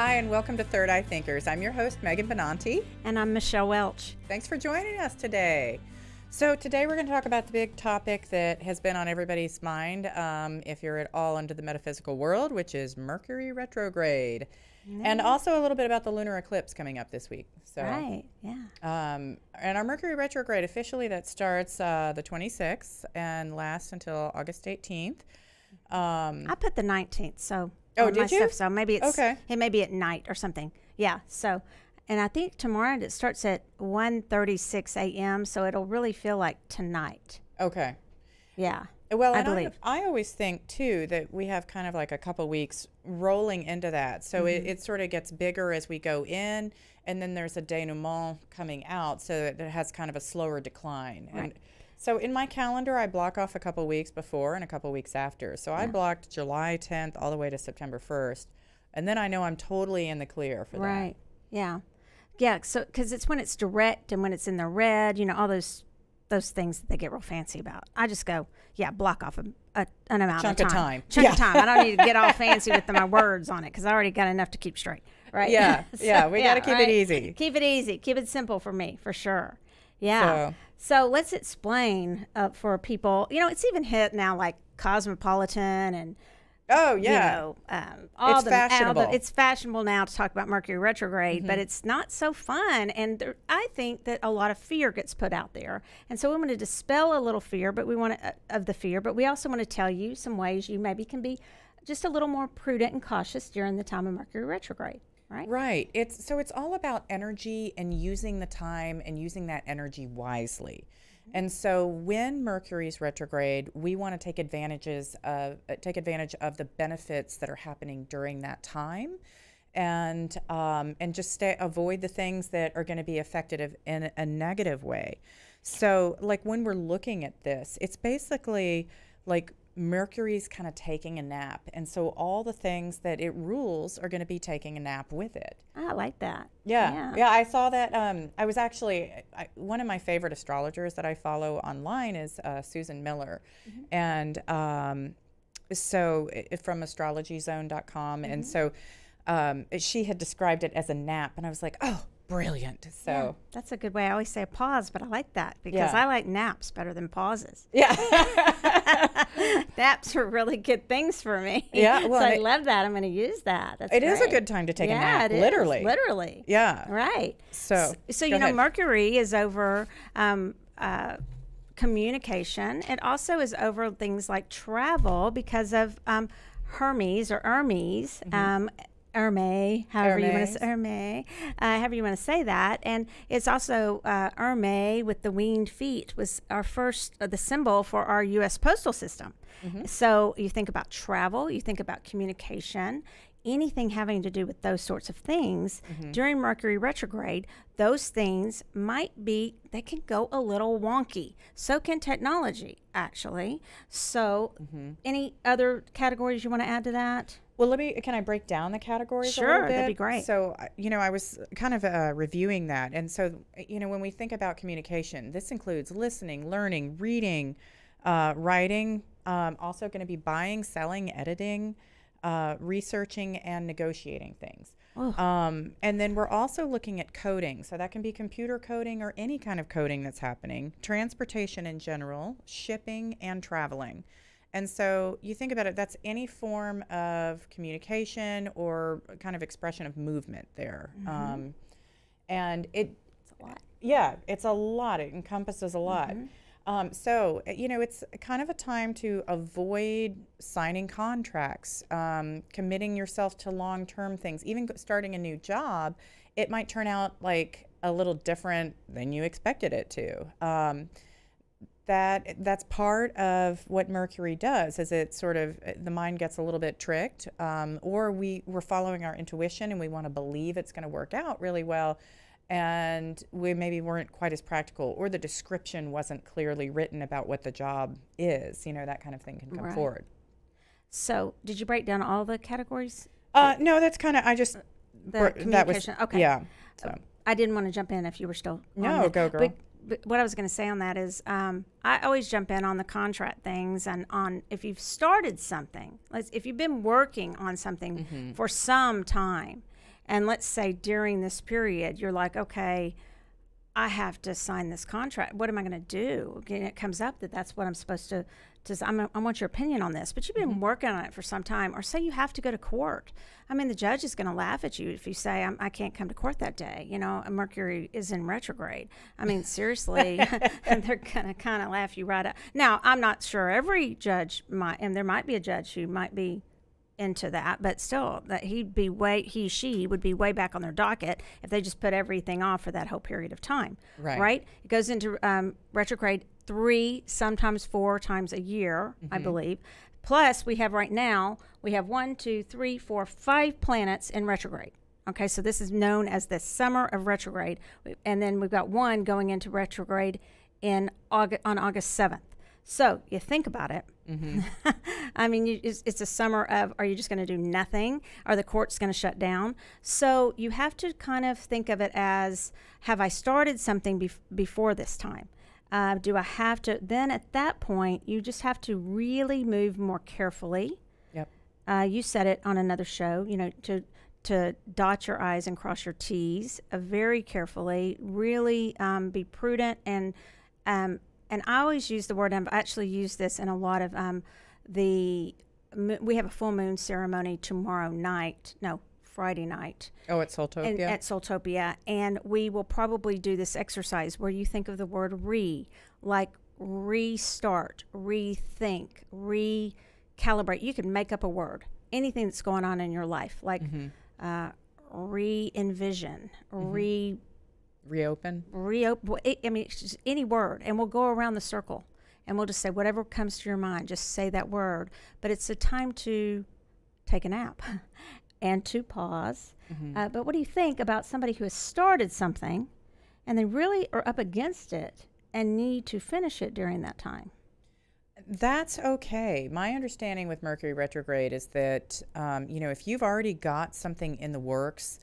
Hi, and welcome to Third Eye Thinkers. I'm your host, Megan Benanti. And I'm Michelle Welch. Thanks for joining us today. So today we're going to talk about the big topic that has been on everybody's mind, if you're at all into the metaphysical world, which is Mercury Retrograde. And also a little bit about the Lunar Eclipse coming up this week. So, right, yeah. And our Mercury Retrograde, officially that starts the 26th and lasts until August 18th. I put the 19th, so... Oh, did you? Stuff, so maybe it's okay. It may be at night or something. Yeah. So, and I think tomorrow it starts at 1:36 a.m. So it'll really feel like tonight. Okay. Yeah. Well, I believe. I always think too that we have kind of like a couple weeks rolling into that. So it sort of gets bigger as we go in, and then there's a denouement coming out, so that it has kind of a slower decline. Right. And so in my calendar, I block off a couple weeks before and a couple weeks after. So I blocked July 10th all the way to September 1st. And then I know I'm totally in the clear for that. Right. Yeah. Yeah. So, because it's when it's direct and when it's in the red, you know, all those things that they get real fancy about. I just go, block off an amount Chunk of time. Chunk of time. I don't need to get all fancy with my words on it because I already got enough to keep straight. Right. Yeah. So, we got to keep it easy. Keep it easy. Keep it simple for me, for sure. Yeah. So let's explain for people. You know, it's even hit now like Cosmopolitan and you know, it's fashionable. It's fashionable now to talk about Mercury retrograde, but it's not so fun. And I think that a lot of fear gets put out there, and so we want to dispel a little fear, but we want of the fear, but we also want to tell you some ways you maybe can be just a little more prudent and cautious during the time of Mercury retrograde. Right. It's all about energy and using the time and using that energy wisely. And so when Mercury's retrograde, we want to take advantage of the benefits that are happening during that time, and just avoid the things that are going to be effective in a negative way. So like when we're looking at this, it's basically like Mercury's kind of taking a nap, and so all the things that it rules are going to be taking a nap with it. I like that. Yeah. I saw that. I was actually one of my favorite astrologers that I follow online is Susan Miller, and so from astrologyzone.com, and so she had described it as a nap, and I was like, oh, brilliant. So yeah, that's a good way. I always say a pause, but I like that because I like naps better than pauses. Yeah. Naps are really good things for me. Yeah. Well, so I love that. I'm going to use that. That's it great. is a good time to take a nap. It literally. Is, literally. Yeah. Right. So you know, Mercury is over communication. It also is over things like travel because of Hermes or Hermes. Hermes, however you want to say that, and it's also Hermes with the winged feet was our first the symbol for our U.S. postal system. So you think about travel, you think about communication, anything having to do with those sorts of things during Mercury retrograde. Those things they can go a little wonky. So can technology, actually. So, any other categories you want to add to that? Well, can I break down the categories a little bit? Sure, that'd be great. So, you know, I was kind of reviewing that. And so, you know, when we think about communication, this includes listening, learning, reading, writing, also going to be buying, selling, editing, researching, and negotiating things. And then we're also looking at coding. So that can be computer coding or any kind of coding that's happening, transportation in general, shipping, and traveling. And so you think about it, that's any form of communication or kind of expression of movement there. And it's a lot. Yeah, it's a lot. It encompasses a lot. So, you know, it's kind of a time to avoid signing contracts, committing yourself to long-term things. Even starting a new job, it might turn out like a little different than you expected it to. That's part of what Mercury does, is it sort of, the mind gets a little bit tricked, or we're following our intuition and we want to believe it's going to work out really well, and we maybe weren't quite as practical, or the description wasn't clearly written about what the job is, you know, that kind of thing can come forward. So did you break down all the categories? No, that's kind of, the communication. Okay. Yeah. So. I didn't want to jump in if you were still No, go girl. But what I was going to say on that is I always jump in on the contract things and on if you've started something, if you've been working on something for some time And let's say during this period, you're like, okay, I have to sign this contract. What am I going to do? And it comes up that that's what I'm supposed to I want your opinion on this. But you've been working on it for some time. Or say you have to go to court. I mean, the judge is going to laugh at you if you say, I can't come to court that day. You know, Mercury is in retrograde. I mean, seriously, and they're going to kind of laugh you right out. Now, I'm not sure every judge might, and there might be a judge who might be into that, but still, that she would be way back on their docket if they just put everything off for that whole period of time. Right? It goes into retrograde 3, sometimes 4 times a year, I believe. Plus, we have 1, 2, 3, 4, 5 planets in retrograde. Okay, so this is known as the summer of retrograde, and then we've got one going into retrograde on August 7th. So you think about it. I mean, it's a summer of, are you just going to do nothing? Are the courts going to shut down? So you have to kind of think of it as, have I started something before this time? Do I have to? Then at that point, you just have to really move more carefully. Yep. You said it on another show, you know, to dot your I's and cross your T's very carefully, really be prudent. And I always use the word, I've actually used this in a lot of we have a full moon ceremony Friday night. Oh, at Soltopia? At Soltopia. And we will probably do this exercise where you think of the word like restart, rethink, recalibrate. You can make up a word, anything that's going on in your life, like re-envision, reopen. I mean, it's just any word, and we'll go around the circle, and we'll just say whatever comes to your mind. Just say that word. But it's a time to take a nap and to pause. But what do you think about somebody who has started something, and they really are up against it and need to finish it during that time? That's okay. My understanding with Mercury retrograde is that if you've already got something in the works,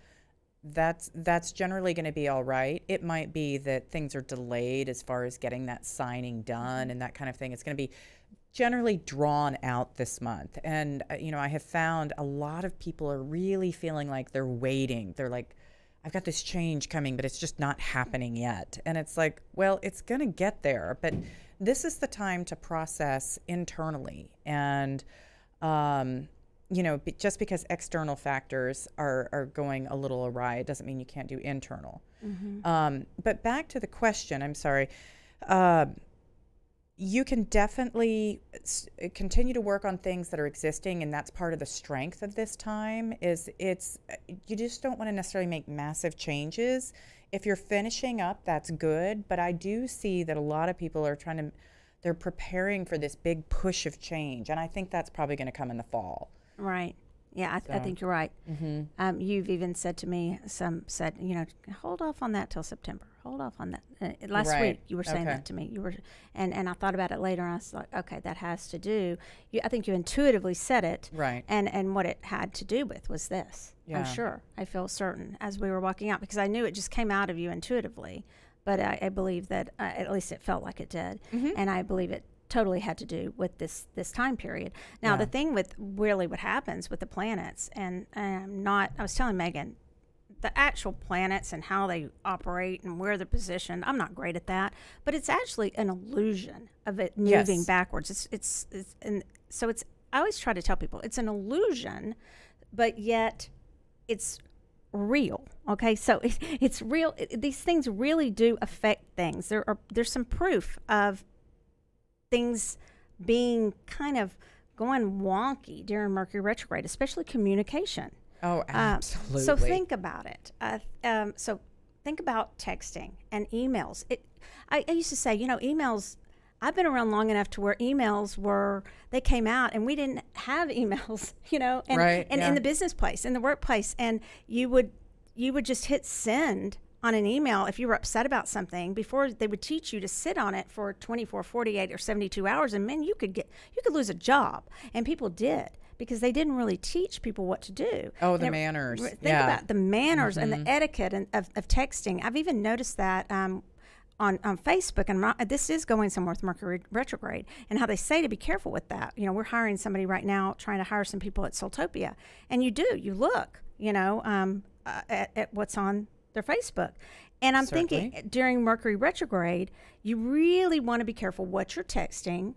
that's generally going to be all right. It might be that things are delayed as far as getting that signing done and that kind of thing. It's going to be generally drawn out this month. And, I have found a lot of people are really feeling like they're waiting. They're like, I've got this change coming, but it's just not happening yet. And it's like, well, it's going to get there. But this is the time to process internally. And, just because external factors are going a little awry, it doesn't mean you can't do internal. But back to the question, I'm sorry. You can definitely continue to work on things that are existing, and that's part of the strength of this time. You just don't want to necessarily make massive changes. If you're finishing up, that's good. But I do see that a lot of people are they're preparing for this big push of change, and I think that's probably going to come in the fall. Right. Yeah, I think you're right. You've even said to me, hold off on that till September. Hold off on that. Last week you were saying that to me. And I thought about it later, and I was like, okay, that has to do. I think you intuitively said it. Right. And what it had to do with was this. Yeah. I'm sure. I feel certain as we were walking out, because I knew it just came out of you intuitively. But I believe that at least it felt like it did, and I believe it totally had to do with this time period. Now, the thing with really what happens with the planets, and I was telling Megan, the actual planets and how they operate and where they're positioned, I'm not great at that, but it's actually an illusion of it moving backwards. I always try to tell people it's an illusion, but yet it's real. Okay, so it's real. These things really do affect things. There's some proof of things being kind of going wonky during Mercury retrograde, especially communication. Oh, absolutely. So think about it. So think about texting and emails. I used to say, emails, I've been around long enough to where emails they came out and we didn't have emails, and in the business place, in the workplace, and you would just hit send on an email if you were upset about something. Before, they would teach you to sit on it for 24, 48, or 72 hours, and man, you could lose a job. And people did, because they didn't really teach people what to do. Oh, the manners. Think about the manners and the etiquette of texting. I've even noticed that on Facebook, and this is going somewhere with Mercury retrograde, and how they say to be careful with that. We're hiring somebody right now, trying to hire some people at Soltopia, and you look, at what's on their Facebook. And I'm Certainly. thinking during Mercury retrograde, you really want to be careful what you're texting,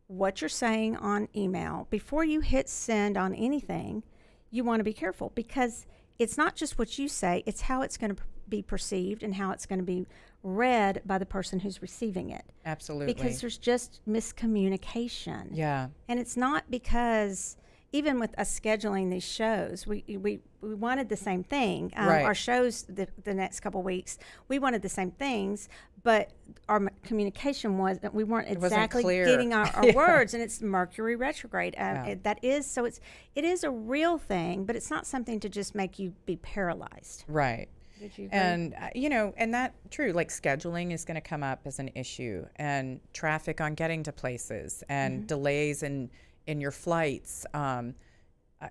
what you're saying on email. Before you hit send on anything, you want to be careful, because it's not just what you say, it's how it's going to be perceived and how it's going to be read by the person who's receiving it. Absolutely. Because there's just miscommunication. Yeah. And it's not because, even with us scheduling these shows, we wanted the same thing. Right. Our shows the next couple weeks, we wanted the same things, but our communication we weren't exactly getting our Yeah. words, and it's Mercury retrograde. Yeah. It is a real thing, but it's not something to just make you be paralyzed. Right. Did you agree? And, and that true, like scheduling is going to come up as an issue, and traffic on getting to places, and delays in your flights. And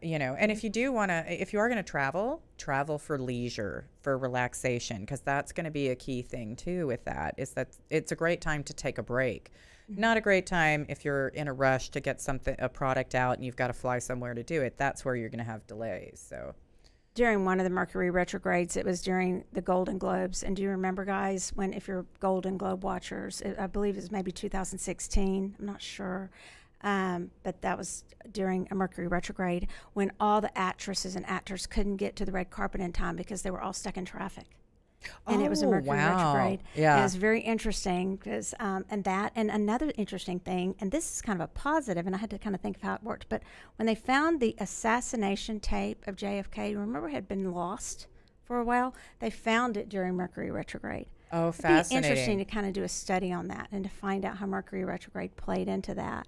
if you are going to travel for leisure, for relaxation, because that's going to be a key thing too with that, is that it's a great time to take a break. Not a great time if you're in a rush to get a product out and you've got to fly somewhere to do it. That's where you're going to have delays. So during one of the Mercury retrogrades, it was during the Golden Globes. And do you remember, guys, if you're Golden Globe watchers, I believe it was maybe 2016, I'm not sure, but that was during a Mercury retrograde, when all the actresses and actors couldn't get to the red carpet in time because they were all stuck in traffic. And it was a Mercury retrograde. Yeah. It was very interesting because, and another interesting thing, and this is kind of a positive, and I had to kind of think of how it worked, but when they found the assassination tape of JFK, remember it had been lost for a while? They found it during Mercury retrograde. Oh, It'd fascinating. be interesting to kind of do a study on that and to find out how Mercury retrograde played into that.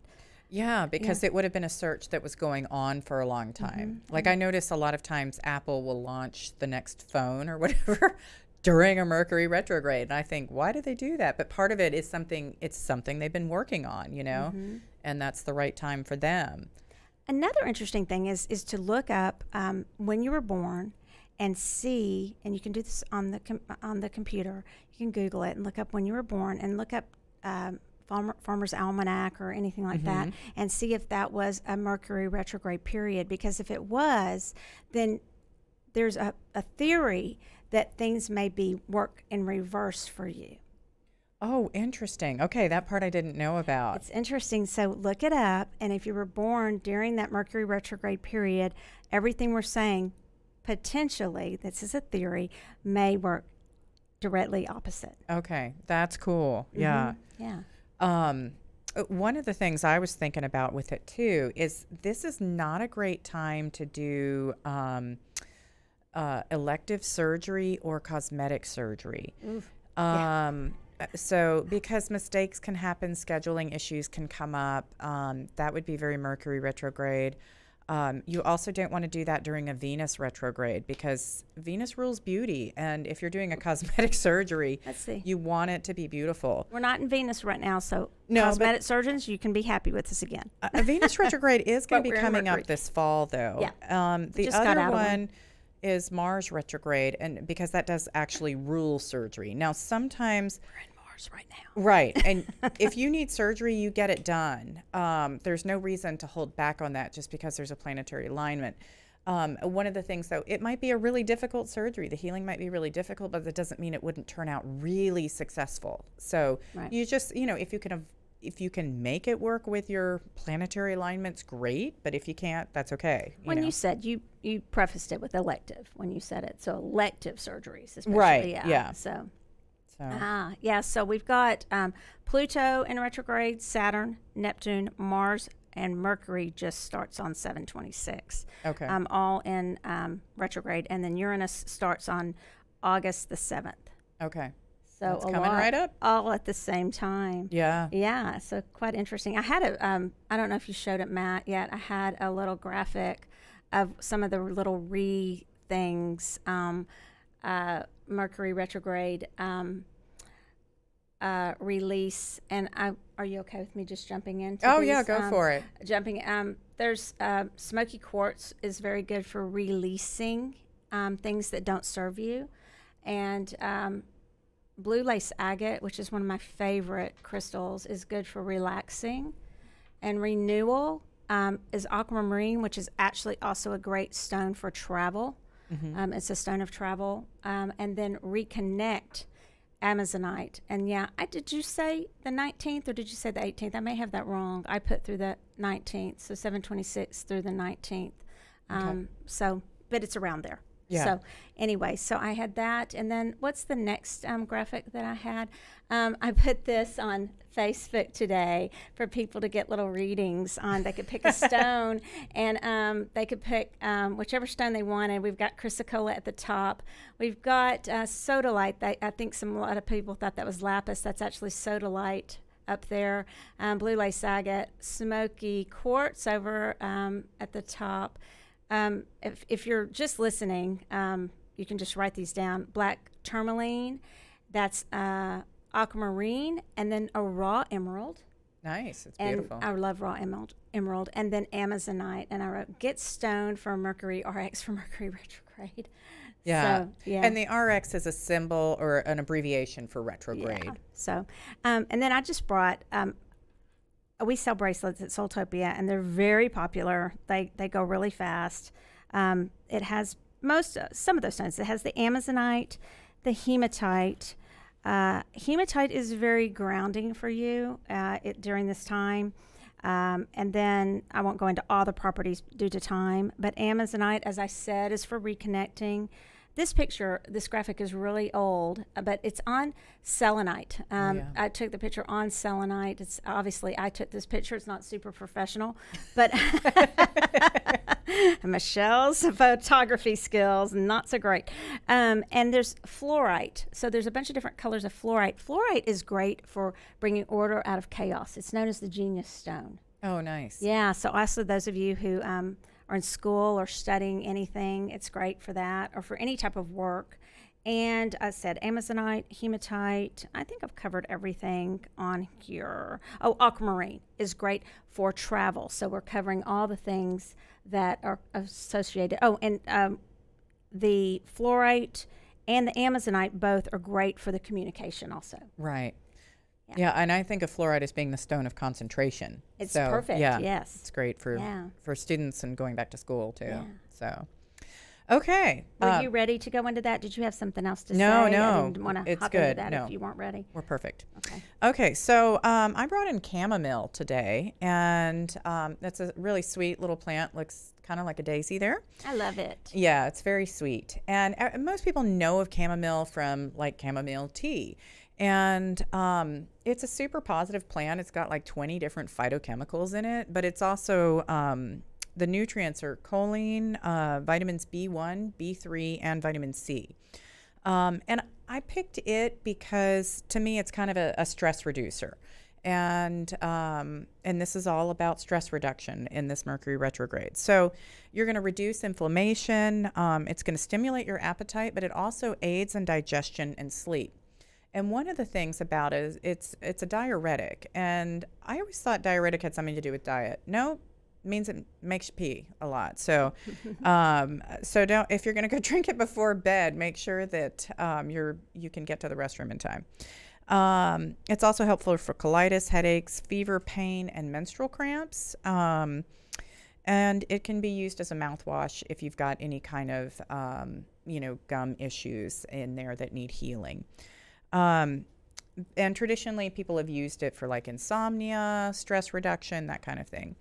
Yeah, because it would have been a search that was going on for a long time. Like I notice a lot of times Apple will launch the next phone or whatever during a Mercury retrograde. And I think, why do they do that? But part of it is something they've been working on, and that's the right time for them. Another interesting thing is to look up when you were born and see, and you can do this on the computer. You can Google it and look up when you were born and look up Farmer's Almanac or anything like that, and see if that was a Mercury retrograde period. Because if it was, then there's a theory that things may be work in reverse for you. Oh, interesting. Okay, that part I didn't know about. It's interesting. So look it up, and if you were born during that Mercury retrograde period, everything we're saying, potentially, this is a theory, may work directly opposite. Okay, that's cool. Yeah. Yeah. One of the things I was thinking about with it too is this is not a great time to do elective surgery or cosmetic surgery. So because mistakes can happen, scheduling issues can come up, that would be very Mercury retrograde. You also don't want to do that during a Venus retrograde, because Venus rules beauty. And if you're doing a cosmetic surgery, Let's see. you want it to be beautiful. We're not in Venus right now, so No, cosmetic surgeons, you can be happy with us again. A Venus retrograde is going to But be we're in coming up Mercury. this fall, though. Yeah. The just got other out of one is Mars retrograde, and because that does actually rule surgery. Now, sometimes We're in Mars right now. right. And if you need surgery, you get it done. There's no reason to hold back on that just because there's a planetary alignment. One of the things, though, it might be a really difficult surgery. The healing might be really difficult, but that doesn't mean it wouldn't turn out really successful. So Right. you just, if you can make it work with your planetary alignments, great. But if you can't, that's okay. When you said, you prefaced it with elective when you said it. So elective surgeries, especially. Right, yeah. So. So. So we've got Pluto in retrograde, Saturn, Neptune, Mars, and Mercury just starts on 7/26. Okay. All in retrograde, and then Uranus starts on August the 7th. Okay. So That's coming right up. all at the same time. Yeah. Yeah, so quite interesting. I had I don't know if you showed it, Matt, yet. I had a little graphic of some of the little things, Mercury retrograde release. And are you okay with me just jumping into Oh, these? yeah, go for it. There's smoky quartz is very good for releasing things that don't serve you. And blue lace agate, which is one of my favorite crystals, is good for relaxing. And renewal is aquamarine, which is actually also a great stone for travel. It's a stone of travel. And then reconnect, Amazonite. And did you say the 19th or did you say the 18th? I may have that wrong. I put through the 19th, so 7/26 through the 19th. But it's around there. Yeah. So anyway, so I had that. And then what's the next graphic that I had? I put this on Facebook today for people to get little readings on. They could pick a stone and they could pick whichever stone they wanted. We've got chrysocolla at the top. We've got sodalite. I think a lot of people thought that was lapis. That's actually sodalite up there. Blue lace agate, smoky quartz over at the top. If you're just listening, you can just write these down. Black tourmaline, that's aquamarine, and then a raw emerald. Nice, it's beautiful. I love raw emerald, and then amazonite. And I wrote, get stoned for Mercury RX for Mercury Retrograde. Yeah. So, yeah. And the RX is a symbol or an abbreviation for retrograde. Yeah. So, and then I just brought, we sell bracelets at Soultopia, and they're very popular. They go really fast. It has some of those stones. It has the amazonite, the hematite. Hematite is very grounding for you during this time. And then I won't go into all the properties due to time, but amazonite, as I said, is for reconnecting. This graphic is really old, but it's on selenite. I took the picture on selenite. It's obviously, I took this picture. It's not super professional, but Michelle's photography skills, not so great. And there's fluorite. So there's a bunch of different colors of fluorite. Fluorite is great for bringing order out of chaos. It's known as the genius stone. Oh, nice. Yeah, so also those of you who are in school or studying anything, it's great for that, or for any type of work. And I said amazonite, hematite. I think I've covered everything on here. Oh, aquamarine is great for travel. So we're covering all the things that are associated. Oh, and the fluorite and the amazonite both are great for the communication also. Right. Yeah, and I think of fluorite as being the stone of concentration. It's perfect, yeah, yes. It's great for students and going back to school, too. Yeah. So, okay. Were you ready to go into that? Did you have something else to say? No. I didn't want to hop into that if you weren't ready. We're perfect. Okay. Okay, so I brought in chamomile today, and that's a really sweet little plant. Looks kind of like a daisy there. I love it. Yeah, it's very sweet. And most people know of chamomile from, like, chamomile tea. And it's a super positive plant. It's got like 20 different phytochemicals in it, but it's also, the nutrients are choline, vitamins B1, B3, and vitamin C. And I picked it because to me it's kind of a stress reducer. And this is all about stress reduction in this Mercury retrograde. So you're going to reduce inflammation. It's going to stimulate your appetite, but it also aids in digestion and sleep. And one of the things about it is it's a diuretic. And I always thought diuretic had something to do with diet. No, it means it makes you pee a lot. So if you're going to go drink it before bed, make sure that you can get to the restroom in time. It's also helpful for colitis, headaches, fever, pain, and menstrual cramps. And it can be used as a mouthwash if you've got any kind of gum issues in there that need healing. And traditionally people have used it for like insomnia, stress reduction, that kind of thing.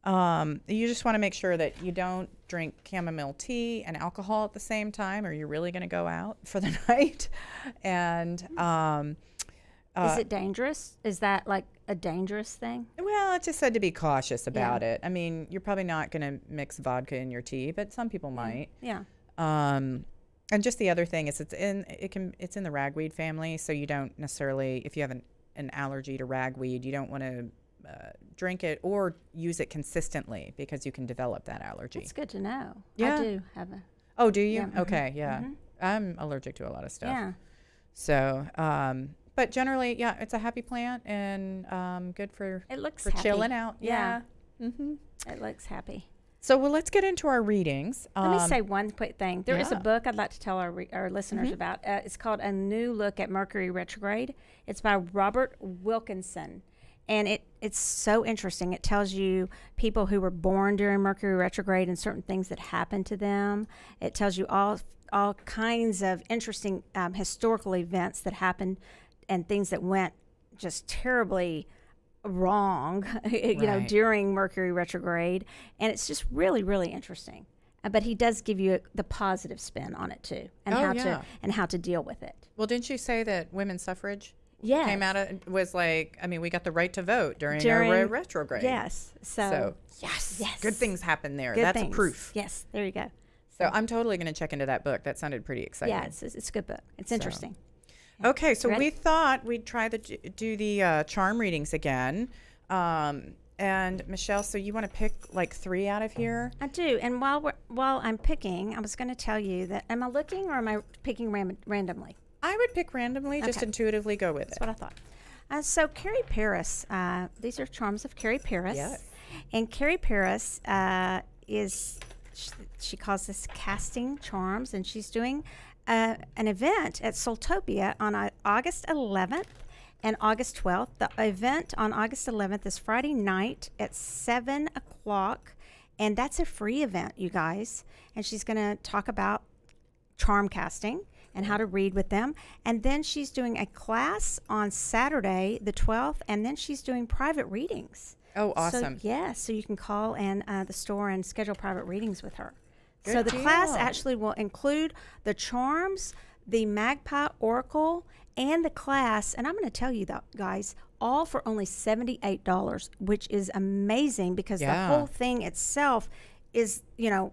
You just want to make sure that you don't drink chamomile tea and alcohol at the same time, or you're really going to go out for the night. And is it dangerous? Is that like a dangerous thing? Well, it's just said to be cautious about it. I mean, you're probably not going to mix vodka in your tea, but some people might. Yeah. And just the other thing is it's in the ragweed family, so you don't necessarily, if you have an allergy to ragweed, you don't want to drink it or use it consistently because you can develop that allergy. It's good to know. Yeah. I do have a. Oh, do you? Yeah. Okay, yeah. I'm allergic to a lot of stuff. Yeah. So, but generally, yeah, it's a happy plant and good for It looks for happy. chilling out. Yeah. Mm-hmm. It looks happy. So, well, let's get into our readings. Let me say one quick thing. There is a yeah. book I'd like to tell our listeners about. It's called A New Look at Mercury Retrograde. It's by Robert Wilkinson. and it's so interesting. It tells you people who were born during Mercury retrograde and certain things that happened to them. It tells you all kinds of interesting historical events that happened and things that went just terribly wrong, you know, during Mercury retrograde. And it's just really, really interesting. But he does give you the positive spin on it too, and how to deal with it. Well, didn't you say that women's suffrage Yes. came out of, was like, I mean, we got the right to vote during our retrograde. Yes. So yes, good things happen there. Good That's things. a proof. Yes, there you go. So I'm totally going to check into that book. That sounded pretty exciting. Yeah, it's a good book. It's interesting. Okay, so Ready? we thought we'd try do the charm readings again. And Michelle, so you want to pick like 3 out of here? I do. And while I'm picking, I was going to tell you that, am I looking or am I picking randomly? I would pick randomly, just intuitively go with it. That's what I thought. So Carrie Paris, these are charms of Carrie Paris. Yes. And Carrie Paris she calls this casting charms, and she's doing an event at Soltopia on August 11th and August 12th. The event on August 11th is Friday night at 7 o'clock, and that's a free event, you guys. And she's going to talk about charm casting and how to read with them. And then she's doing a class on Saturday, the 12th, and then she's doing private readings. Oh, awesome. So you can call the store and schedule private readings with her. Good so the deal. class actually will include the charms, the Magpie Oracle, and the class. And I'm going to tell you that, guys, all for only $78, which is amazing because the whole thing itself is, you know,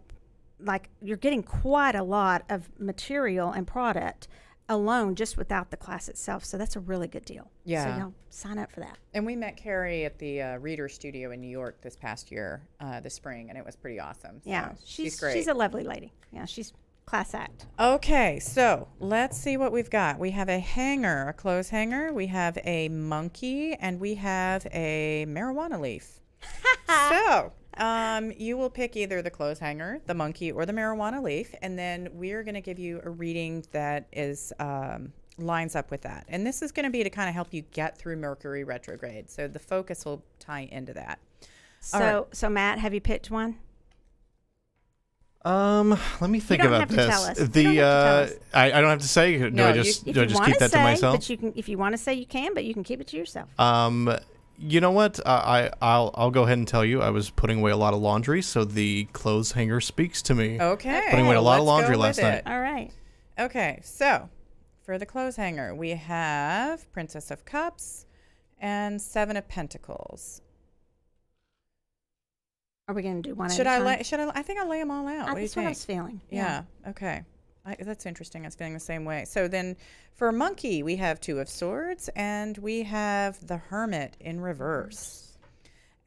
like you're getting quite a lot of material and product alone just without the class itself. So that's a really good deal. Yeah. So y'all sign up for that. And we met Carrie at the Reader Studio in New York this past year, this spring, and it was pretty awesome. So Yeah. she's great. She's a lovely lady. Yeah, she's class act. Okay, so let's see what we've got. We have a hanger, a clothes hanger. We have a monkey, and we have a marijuana leaf. So you will pick either the clothes hanger, the monkey, or the marijuana leaf, and then we're going to give you a reading that is lines up with that. And this is going to be to kind of help you get through Mercury retrograde. So the focus will tie into that. So Matt, have you picked one? Let me think about this. Tell us. I don't have to say. Do I just keep that to myself? But you can, if you want to say, you can, but you can keep it to yourself. You know what? I'll go ahead and tell you. I was putting away a lot of laundry, so the clothes hanger speaks to me. Okay. Putting away a lot of laundry last night. All right. Okay, so for the clothes hanger, we have Princess of Cups and 7 of Pentacles. Are we going to do one Should at a I time? I think I'll lay them all out. What do you That's what I think? was feeling. Yeah. Okay. That's interesting. I was feeling the same way. So then for monkey, we have 2 of Swords and we have the Hermit in reverse.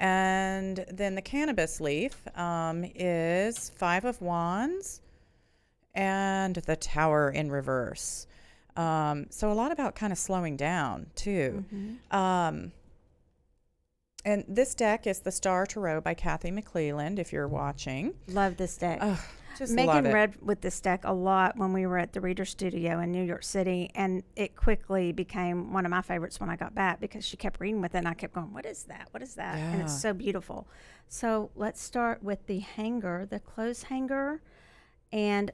And then the cannabis leaf is 5 of Wands and the Tower in reverse. So a lot about kind of slowing down too. Mm-hmm. And this deck is the Star Tarot by Kathy McClelland, if you're watching. Love this deck. Oh, just Megan love it. read with this deck a lot when we were at the Reader Studio in New York City, and it quickly became one of my favorites when I got back because she kept reading with it, and I kept going, what is that? What is that? And it's so beautiful. So let's start with the hanger, the clothes hanger. And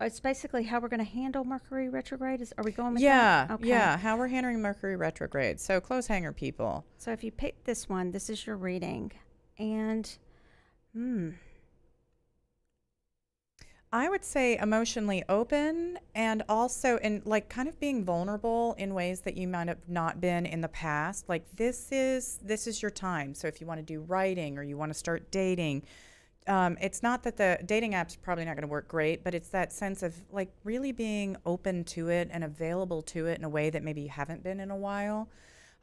it's basically how we're going to handle Mercury retrograde. Are we going with that? Okay. Yeah, how we're handling Mercury retrograde. So clothes hanger people. So if you pick this one, this is your reading. And, I would say emotionally open and also in like kind of being vulnerable in ways that you might have not been in the past. Like this is your time. So if you want to do writing or you want to start dating, it's not that the dating app's probably not going to work great, but it's that sense of like really being open to it and available to it in a way that maybe you haven't been in a while.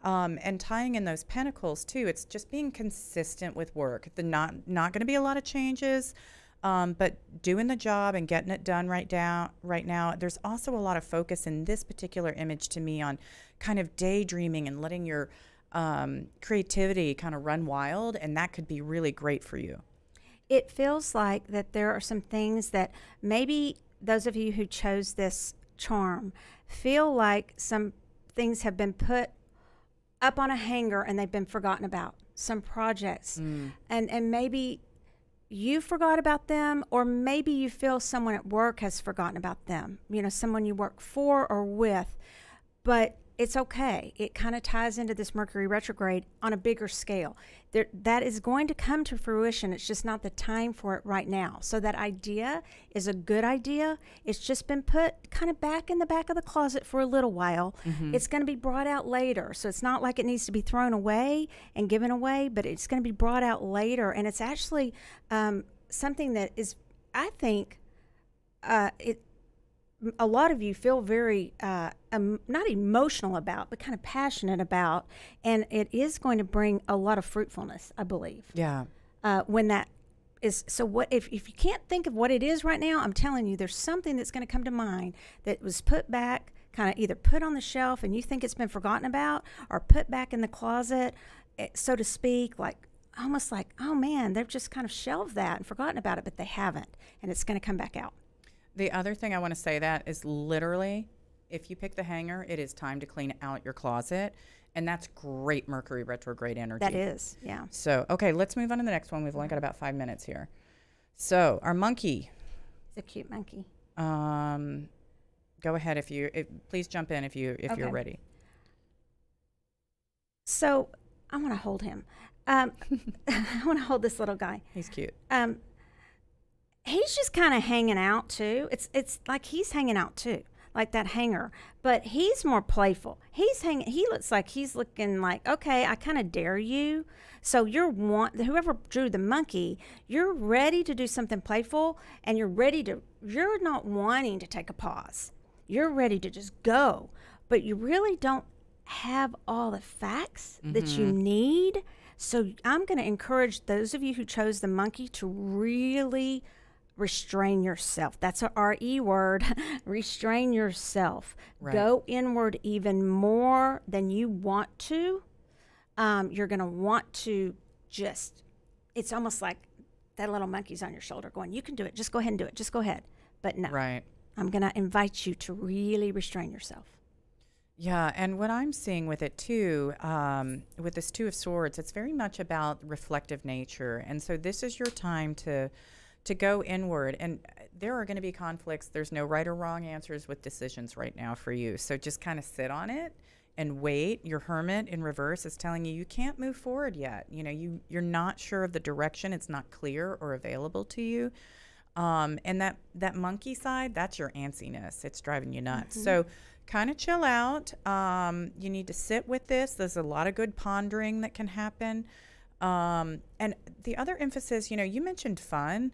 And tying in those pentacles too, it's just being consistent with work. Not going to be a lot of changes, but doing the job and getting it done right now. There's also a lot of focus in this particular image to me on kind of daydreaming and letting your creativity kind of run wild, and that could be really great for you. It feels like that there are some things that maybe those of you who chose this charm feel like some things have been put up on a hanger and they've been forgotten about. Some projects, and maybe you forgot about them, or maybe you feel someone at work has forgotten about them. You know, someone you work for or with, but it's okay. It kind of ties into this Mercury retrograde on a bigger scale. That is going to come to fruition. It's just not the time for it right now. So that idea is a good idea. It's just been put kind of back in the back of the closet for a little while. It's going to be brought out later. So it's not like it needs to be thrown away and given away, but it's going to be brought out later. And it's actually something that is, I think, a lot of you feel very not emotional about, but kind of passionate about, and it is going to bring a lot of fruitfulness, I believe. Yeah. When that is so, what if you can't think of what it is right now? I'm telling you, there's something that's going to come to mind that was put back, kind of either put on the shelf, and you think it's been forgotten about, or put back in the closet, so to speak, like almost like, oh man, they've just kind of shelved that and forgotten about it, but they haven't, and it's going to come back out. The other thing I want to say that is literally, if you pick the hanger, it is time to clean out your closet. And that's great Mercury retrograde energy. That is, yeah. So, okay, let's move on to the next one. We've only got about 5 minutes here. So, our monkey. It's a cute monkey. Go ahead please jump in if you're ready. So, I want to hold him. I want to hold this little guy. He's cute. He's just kind of hanging out too. It's like he's hanging out too, like that hanger. But he's more playful. He looks like he's looking like, okay, I kind of dare you. So whoever drew the monkey, you're ready to do something playful, and you're not wanting to take a pause. You're ready to just go, but you really don't have all the facts that you need. So I'm going to encourage those of you who chose the monkey to really restrain yourself. That's a R-E word. Restrain yourself. Right. Go inward even more than you want to. You're going to want to it's almost like that little monkey's on your shoulder going, you can do it. Just go ahead and do it. Just go ahead. But no. Right. I'm going to invite you to really restrain yourself. Yeah, and what I'm seeing with it too, with this Two of Swords, it's very much about reflective nature. And so this is your time to go inward, and there are going to be conflicts. There's no right or wrong answers with decisions right now for you. So just kind of sit on it and wait. Your Hermit in reverse is telling you can't move forward yet. You know, you're not sure of the direction. It's not clear or available to you. And that monkey side, that's your antsiness. It's driving you nuts. So kind of chill out. You need to sit with this. There's a lot of good pondering that can happen. And the other emphasis, you mentioned fun.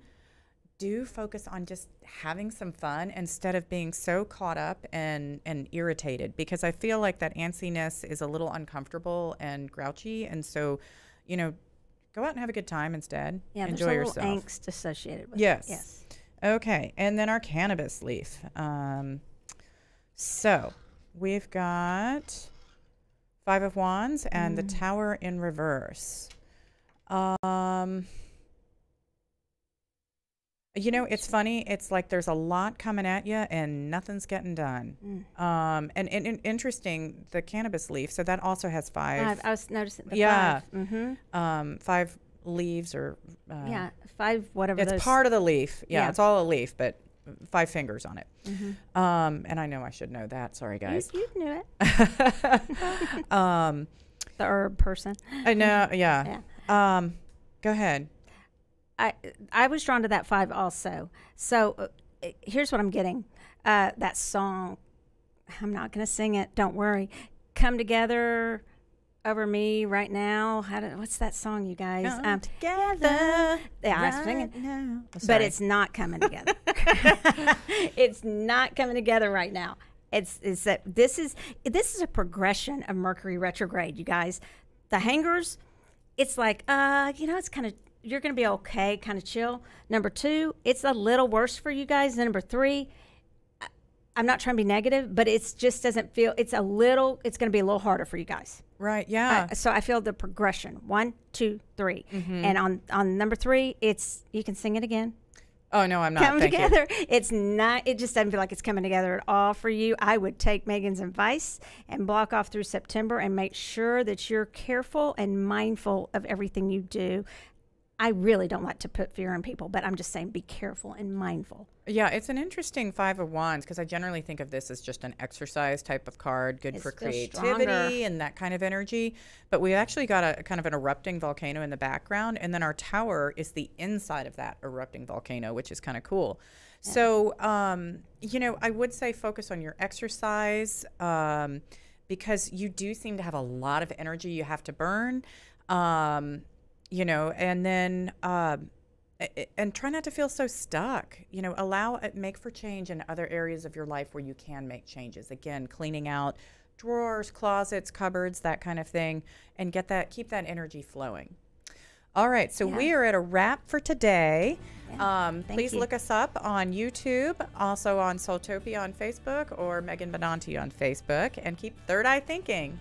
Do focus on just having some fun instead of being so caught up and irritated, because I feel like that antsiness is a little uncomfortable and grouchy. And so, go out and have a good time instead. Yeah, enjoy there's yourself. A little angst associated with it. Yes. Okay. And then our cannabis leaf. So we've got 5 of Wands and the Tower in reverse. It's funny. It's like there's a lot coming at you and nothing's getting done. And interesting, the cannabis leaf. So that also has 5. I was noticing the 5. 5 leaves or 5 whatever. It's part of the leaf. Yeah, it's all a leaf, but 5 fingers on it. And I know I should know that. Sorry, guys. You knew it. The herb person. I know. Yeah. Go ahead. I was drawn to that 5 also. So here's what I'm getting. That song, I'm not going to sing it. Don't worry. Come Together Over Me Right Now. What's that song, you guys? Come together. Yeah, I was singing. Now. But it's not coming together. It's not coming together right now. It's that this is a progression of Mercury retrograde, you guys. The hangers, it's like it's kind of, you're going to be okay, kind of chill. Number 2, it's a little worse for you guys. And number 3, I'm not trying to be negative, but it just doesn't feel, it's going to be a little harder for you guys. Right, yeah. So I feel the progression. 1, 2, 3. And on number 3, you can sing it again. Oh, no, I'm not. Come Thank together. It's not, it just doesn't feel like it's coming together at all for you. I would take Megan's advice and block off through September and make sure that you're careful and mindful of everything you do. I really don't like to put fear in people, but I'm just saying be careful and mindful. Yeah, it's an interesting Five of Wands because I generally think of this as just an exercise type of card, good for creativity and that kind of energy. But we actually got a kind of an erupting volcano in the background, and then our tower is the inside of that erupting volcano, which is kind of cool. Yeah. So, I would say focus on your exercise because you do seem to have a lot of energy you have to burn. And then and try not to feel so stuck. Make for change in other areas of your life where you can make changes. Again, cleaning out drawers, closets, cupboards, that kind of thing, and keep that energy flowing. All right, so we are at a wrap for today. Please look us up on YouTube, also on Soultopia on Facebook or Megan Benanti on Facebook, and keep third eye thinking.